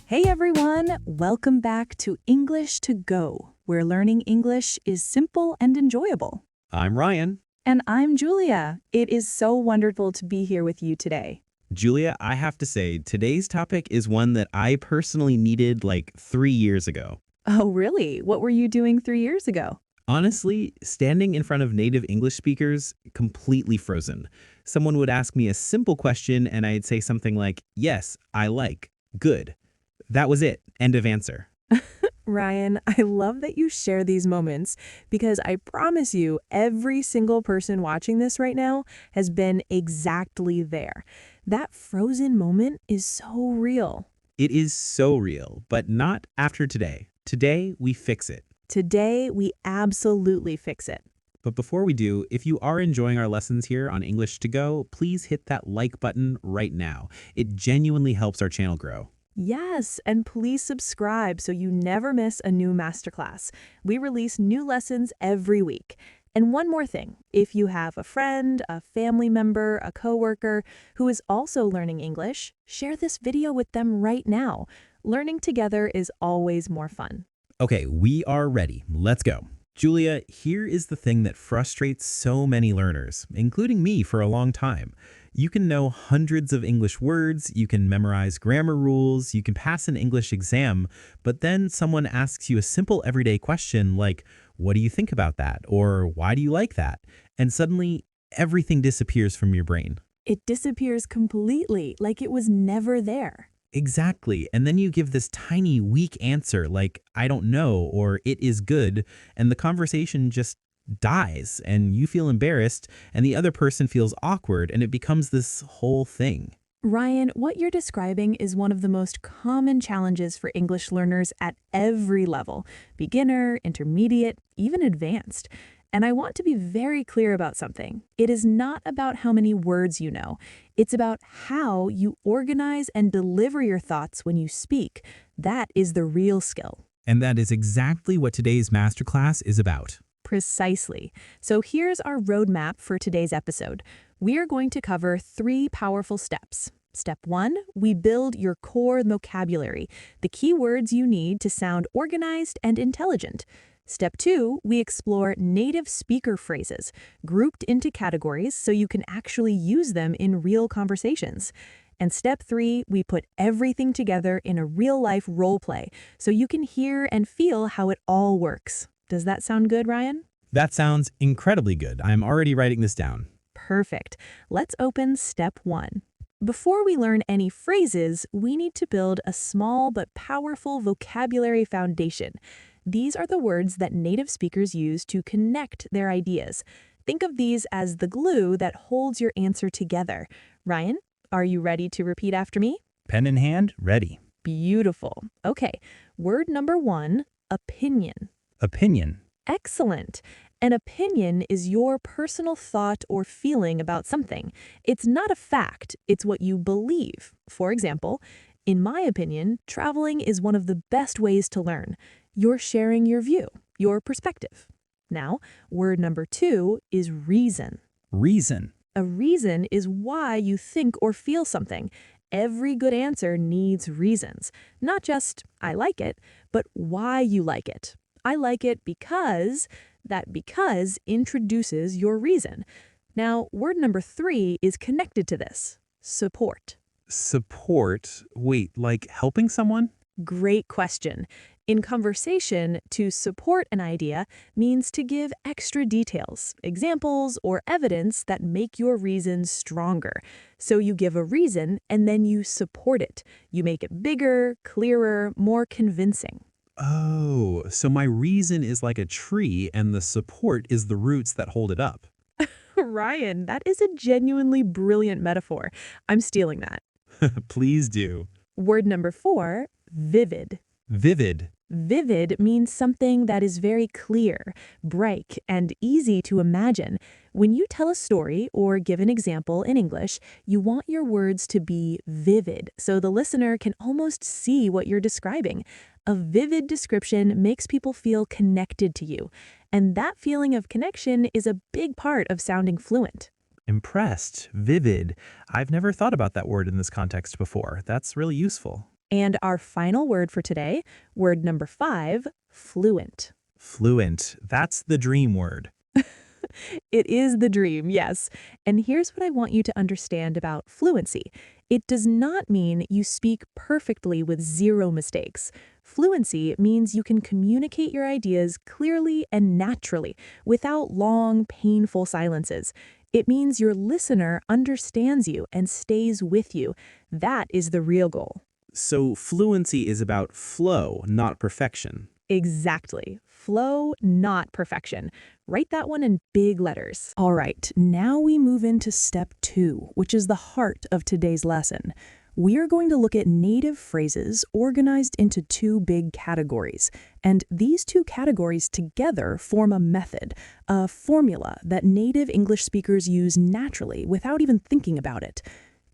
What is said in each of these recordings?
Hey everyone, welcome back to English to Go, where learning English is simple and enjoyable. I'm Ryan. And I'm Julia. It is so wonderful to be here with you today. Julia, I have to say, today's topic is one that I personally needed like 3 years ago. Oh, really? What were you doing 3 years ago? Honestly, standing in front of native English speakers, completely frozen. Someone would ask me a simple question and I'd say something like, yes, I like, good. That was it. End of answer. Ryan, I love that you share these moments because I promise you, every single person watching this right now has been exactly there. That frozen moment is so real. It is so real, but not after today. Today, we fix it. Today, we absolutely fix it. But before we do, if you are enjoying our lessons here on English to Go, please hit that like button right now. It genuinely helps our channel grow. Yes, and please subscribe so you never miss a new masterclass. We release new lessons every week. And one more thing, if you have a friend, a family member, a coworker who is also learning English, share this video with them right now. Learning together is always more fun. Okay, we are ready. Let's go. Julia, here is the thing that frustrates so many learners, including me for a long time. You can know hundreds of English words, you can memorize grammar rules, you can pass an English exam, but then someone asks you a simple everyday question like, what do you think about that? Or why do you like that? And suddenly everything disappears from your brain. It disappears completely, like it was never there. Exactly. And then you give this tiny, weak answer like, I don't know, or it is good, and the conversation just dies, and you feel embarrassed, and the other person feels awkward, and it becomes this whole thing. Ryan, what you're describing is one of the most common challenges for English learners at every level, beginner, intermediate, even advanced. And I want to be very clear about something. It is not about how many words you know. It's about how you organize and deliver your thoughts when you speak. That is the real skill. And that is exactly what today's masterclass is about. Precisely. So here's our roadmap for today's episode. We are going to cover 3 powerful steps. Step 1, we build your core vocabulary, the key words you need to sound organized and intelligent. Step 2, we explore native speaker phrases, grouped into categories so you can actually use them in real conversations. And step 3, we put everything together in a real-life role play so you can hear and feel how it all works. Does that sound good, Ryan? That sounds incredibly good. I'm already writing this down. Perfect. Let's open step 1. Before we learn any phrases, we need to build a small but powerful vocabulary foundation. These are the words that native speakers use to connect their ideas. Think of these as the glue that holds your answer together. Ryan, are you ready to repeat after me? Pen in hand, ready. Beautiful. Okay, word number 1, opinion. Opinion. Excellent. An opinion is your personal thought or feeling about something. It's not a fact, it's what you believe. For example, in my opinion, traveling is one of the best ways to learn. You're sharing your view, your perspective. Now, word number 2 is reason. Reason. A reason is why you think or feel something. Every good answer needs reasons. Not just, I like it, but why you like it. I like it because, that because introduces your reason. Now, word number 3 is connected to this. Support. Support? Wait, like helping someone? Great question. In conversation, to support an idea means to give extra details, examples, or evidence that make your reason stronger. So you give a reason and then you support it. You make it bigger, clearer, more convincing. Oh, so my reason is like a tree and the support is the roots that hold it up. Ryan, that is a genuinely brilliant metaphor. I'm stealing that. Please do. Word number 4, vivid. Vivid. Vivid means something that is very clear, bright, and easy to imagine. When you tell a story or give an example in English, you want your words to be vivid so the listener can almost see what you're describing. A vivid description makes people feel connected to you, and that feeling of connection is a big part of sounding fluent. Impressed. Vivid. I've never thought about that word in this context before. That's really useful. And our final word for today, word number 5, fluent. Fluent, that's the dream word. It is the dream, yes. And here's what I want you to understand about fluency. It does not mean you speak perfectly with zero mistakes. Fluency means you can communicate your ideas clearly and naturally without long, painful silences. It means your listener understands you and stays with you. That is the real goal. So fluency is about flow, not perfection. Exactly. Flow, not perfection. Write that one in big letters. All right, now we move into step 2, which is the heart of today's lesson. We are going to look at native phrases organized into 2 big categories. And these 2 categories together form a method, a formula that native English speakers use naturally without even thinking about it.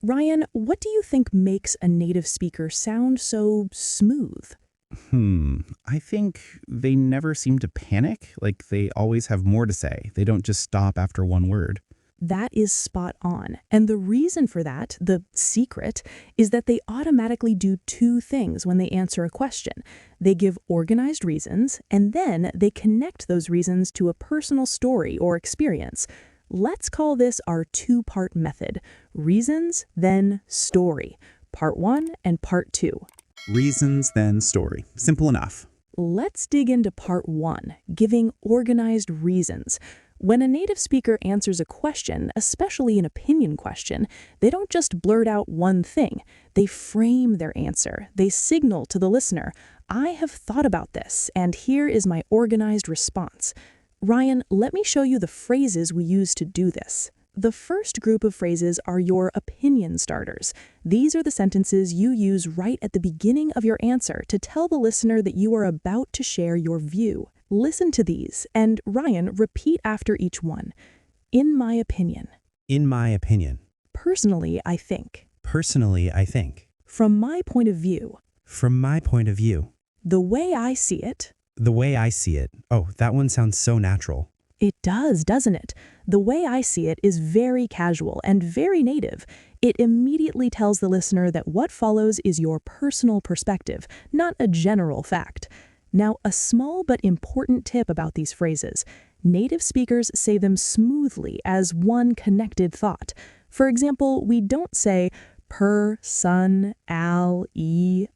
Ryan, what do you think makes a native speaker sound so smooth? I think they never seem to panic. Like they always have more to say. They don't just stop after one word. That is spot on. And the reason for that, the secret, is that they automatically do 2 things when they answer a question. They give organized reasons, and then they connect those reasons to a personal story or experience. Let's call this our 2-part method. Reasons, then story. Part 1 and part 2. Reasons, then story. Simple enough. Let's dig into part 1, giving organized reasons. When a native speaker answers a question, especially an opinion question, they don't just blurt out one thing. They frame their answer. They signal to the listener, I have thought about this, and here is my organized response. Ryan, let me show you the phrases we use to do this. The first group of phrases are your opinion starters. These are the sentences you use right at the beginning of your answer to tell the listener that you are about to share your view. Listen to these, and Ryan, repeat after each one. In my opinion. In my opinion. Personally, I think. Personally, I think. From my point of view. From my point of view. The way I see it. The way I see it. Oh, that one sounds so natural. It does, doesn't it? The way I see it is very casual and very native. It immediately tells the listener that what follows is your personal perspective, not a general fact. Now, a small but important tip about these phrases. Native speakers say them smoothly as one connected thought. For example, we don't say, per, son, al,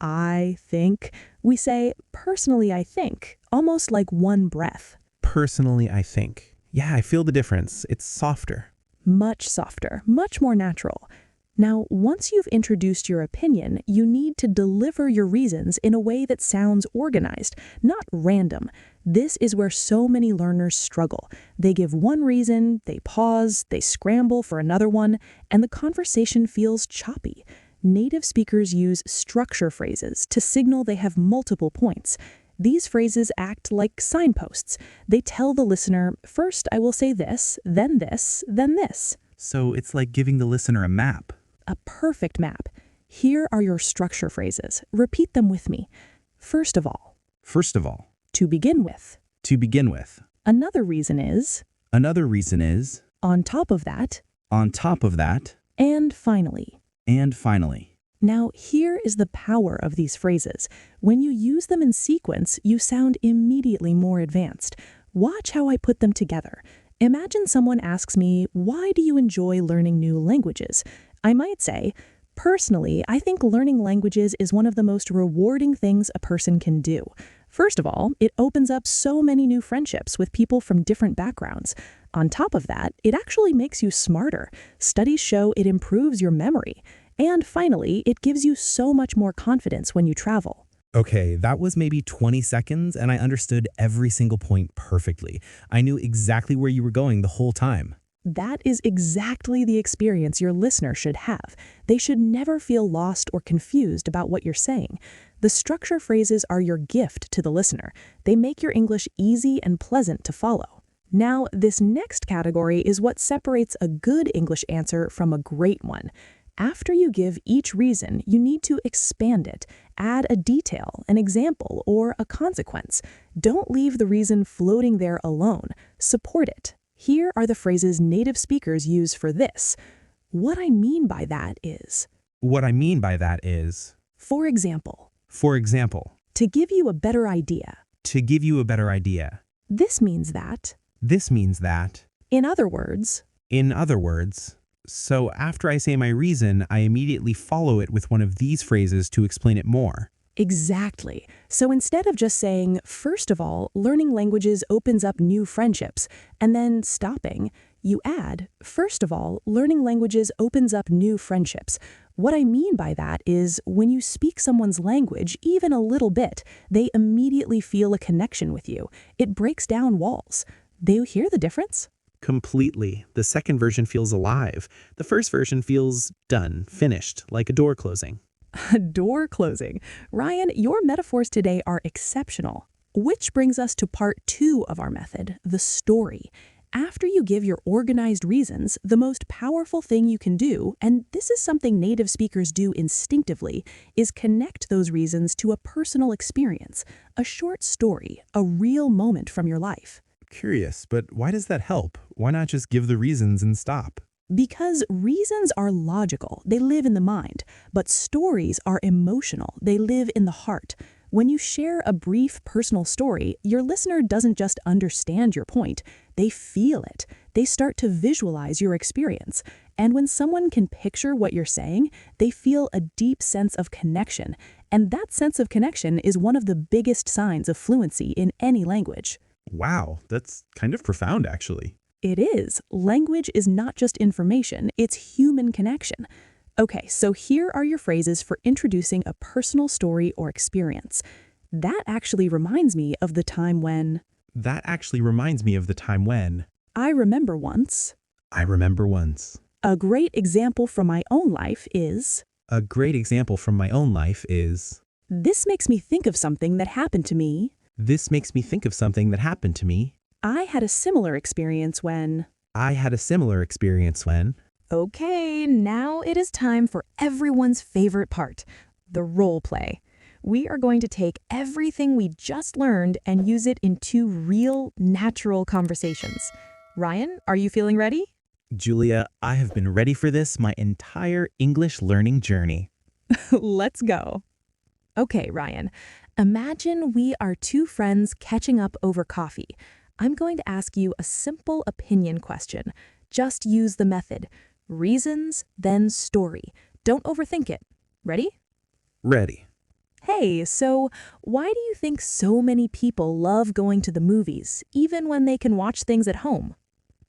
I think. We say, personally, I think, almost like one breath. Personally, I think. Yeah, I feel the difference. It's softer. Much softer, much more natural. Now, once you've introduced your opinion, you need to deliver your reasons in a way that sounds organized, not random. This is where so many learners struggle. They give one reason, they pause, they scramble for another one, and the conversation feels choppy. Native speakers use structure phrases to signal they have multiple points. These phrases act like signposts. They tell the listener, first I will say this, then this, then this. So it's like giving the listener a map. A perfect map. Here are your structure phrases. Repeat them with me. First of all. First of all. To begin with. To begin with. Another reason is. Another reason is. On top of that. On top of that. And finally. And finally. Now, here is the power of these phrases. When you use them in sequence, you sound immediately more advanced. Watch how I put them together. Imagine someone asks me, why do you enjoy learning new languages? I might say, personally, I think learning languages is one of the most rewarding things a person can do. First of all, it opens up so many new friendships with people from different backgrounds. On top of that, it actually makes you smarter. Studies show it improves your memory. And finally, it gives you so much more confidence when you travel. Okay, that was maybe 20 seconds and I understood every single point perfectly. I knew exactly where you were going the whole time. That is exactly the experience your listener should have. They should never feel lost or confused about what you're saying. The structure phrases are your gift to the listener. They make your English easy and pleasant to follow. Now, this next category is what separates a good English answer from a great one. After you give each reason, you need to expand it. Add a detail, an example, or a consequence. Don't leave the reason floating there alone. Support it. Here are the phrases native speakers use for this. What I mean by that is. What I mean by that is. For example, For example, to give you a better idea. to give you a better idea. This means that. This means that. In other words, In other words, so after I say my reason, I immediately follow it with one of these phrases to explain it more. exactly. So instead of just saying, first of all, learning languages opens up new friendships, and then stopping, you add, first of all, learning languages opens up new friendships. What I mean by that is when you speak someone's language, even a little bit, they immediately feel a connection with you. It breaks down walls. Do you hear the difference? Completely. The second version feels alive. The first version feels done, finished, like a door closing. Door closing. Ryan, your metaphors today are exceptional. Which brings us to part 2 of our method, the story. After you give your organized reasons, the most powerful thing you can do, and this is something native speakers do instinctively, is connect those reasons to a personal experience, a short story, a real moment from your life. Curious, but why does that help? Why not just give the reasons and stop? Because reasons are logical, they live in the mind, but stories are emotional, they live in the heart. When you share a brief personal story, your listener doesn't just understand your point, they feel it. They start to visualize your experience. And when someone can picture what you're saying, they feel a deep sense of connection. And that sense of connection is one of the biggest signs of fluency in any language. Wow, that's kind of profound, actually. It is. Language is not just information, it's human connection. Okay, so here are your phrases for introducing a personal story or experience. That actually reminds me of the time when. That actually reminds me of the time when. I remember once. I remember once. A great example from my own life is. A great example from my own life is. This makes me think of something that happened to me. This makes me think of something that happened to me. I had a similar experience when. I had a similar experience when. Okay, now it is time for everyone's favorite part, the role play. We are going to take everything we just learned and use it in 2 real, natural conversations. Ryan, are you feeling ready? Julia, I have been ready for this my entire English learning journey. Let's go. Okay, Ryan, imagine we are 2 friends catching up over coffee. I'm going to ask you a simple opinion question. Just use the method. Reasons, then story. Don't overthink it. Ready? Ready. Hey, so why do you think so many people love going to the movies, even when they can watch things at home?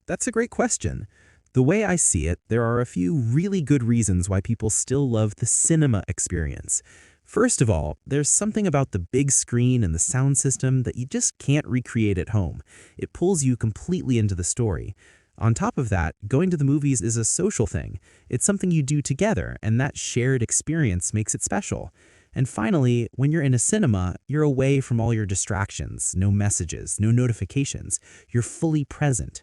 That's a great question. The way I see it, there are a few really good reasons why people still love the cinema experience. First of all, there's something about the big screen and the sound system that you just can't recreate at home. It pulls you completely into the story. On top of that, going to the movies is a social thing. It's something you do together, and that shared experience makes it special. And finally, when you're in a cinema, you're away from all your distractions, no messages, no notifications. You're fully present.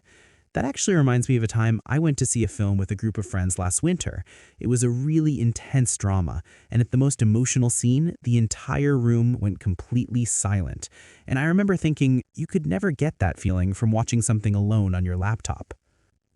That actually reminds me of a time I went to see a film with a group of friends last winter. It was a really intense drama, and at the most emotional scene, the entire room went completely silent. And I remember thinking, you could never get that feeling from watching something alone on your laptop.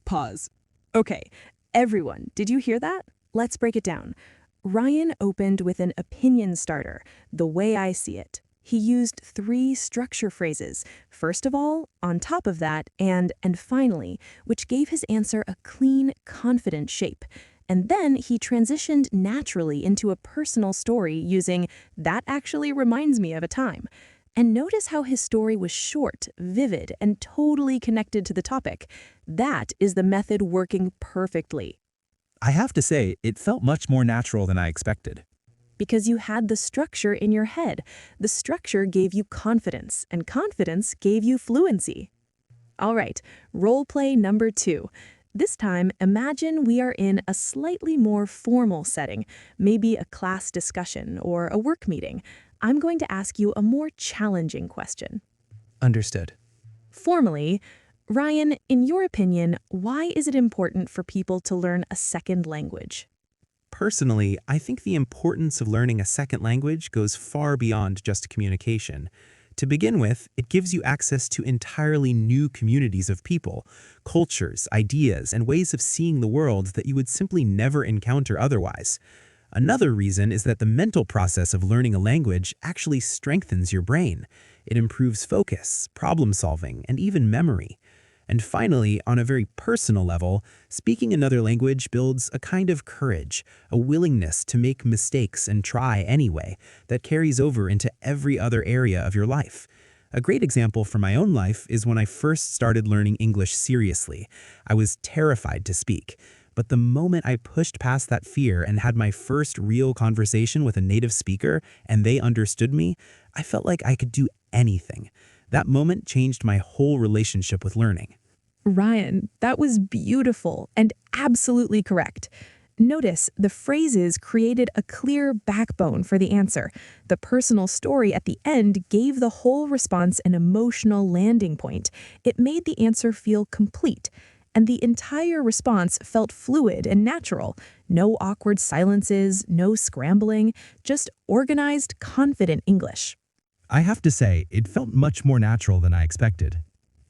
Pause. Okay, everyone, did you hear that? Let's break it down. Ryan opened with an opinion starter, the way I see it. He used 3 structure phrases, first of all, on top of that, and finally, which gave his answer a clean, confident shape. And then he transitioned naturally into a personal story using, that actually reminds me of a time. And notice how his story was short, vivid, and totally connected to the topic. That is the method working perfectly. I have to say, it felt much more natural than I expected. Because you had the structure in your head. The structure gave you confidence, and confidence gave you fluency. All right, role play number 2. This time, imagine we are in a slightly more formal setting, maybe a class discussion or a work meeting. I'm going to ask you a more challenging question. Understood. Formally, Ryan, in your opinion, why is it important for people to learn a second language? Personally, I think the importance of learning a second language goes far beyond just communication. To begin with, it gives you access to entirely new communities of people, cultures, ideas, and ways of seeing the world that you would simply never encounter otherwise. Another reason is that the mental process of learning a language actually strengthens your brain. It improves focus, problem solving, and even memory. And finally, on a very personal level, speaking another language builds a kind of courage, a willingness to make mistakes and try anyway, that carries over into every other area of your life. A great example from my own life is when I first started learning English seriously. I was terrified to speak. But the moment I pushed past that fear and had my first real conversation with a native speaker and they understood me, I felt like I could do anything. That moment changed my whole relationship with learning. Ryan, that was beautiful and absolutely correct. Notice the phrases created a clear backbone for the answer. The personal story at the end gave the whole response an emotional landing point. It made the answer feel complete. And the entire response felt fluid and natural. No awkward silences, no scrambling, just organized, confident English. I have to say, it felt much more natural than I expected.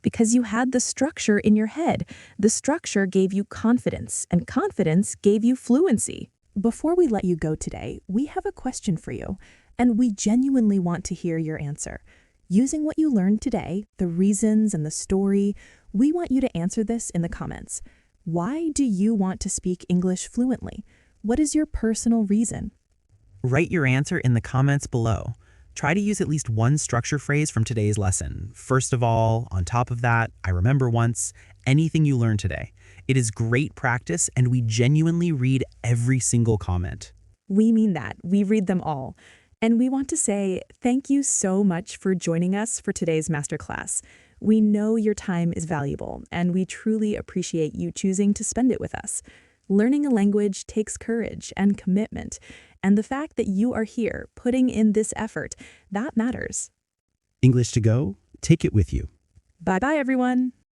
Because you had the structure in your head. The structure gave you confidence, and confidence gave you fluency. Before we let you go today, we have a question for you, and we genuinely want to hear your answer. Using what you learned today, the reasons and the story, we want you to answer this in the comments. Why do you want to speak English fluently? What is your personal reason? Write your answer in the comments below. Try to use at least one structure phrase from today's lesson. First of all, on top of that, I remember once, anything you learned today. It is great practice, and we genuinely read every single comment. We mean that. We read them all. And we want to say thank you so much for joining us for today's masterclass. We know your time is valuable, and we truly appreciate you choosing to spend it with us. Learning a language takes courage and commitment, and the fact that you are here putting in this effort, that matters. English to go, take it with you. Bye-bye, everyone.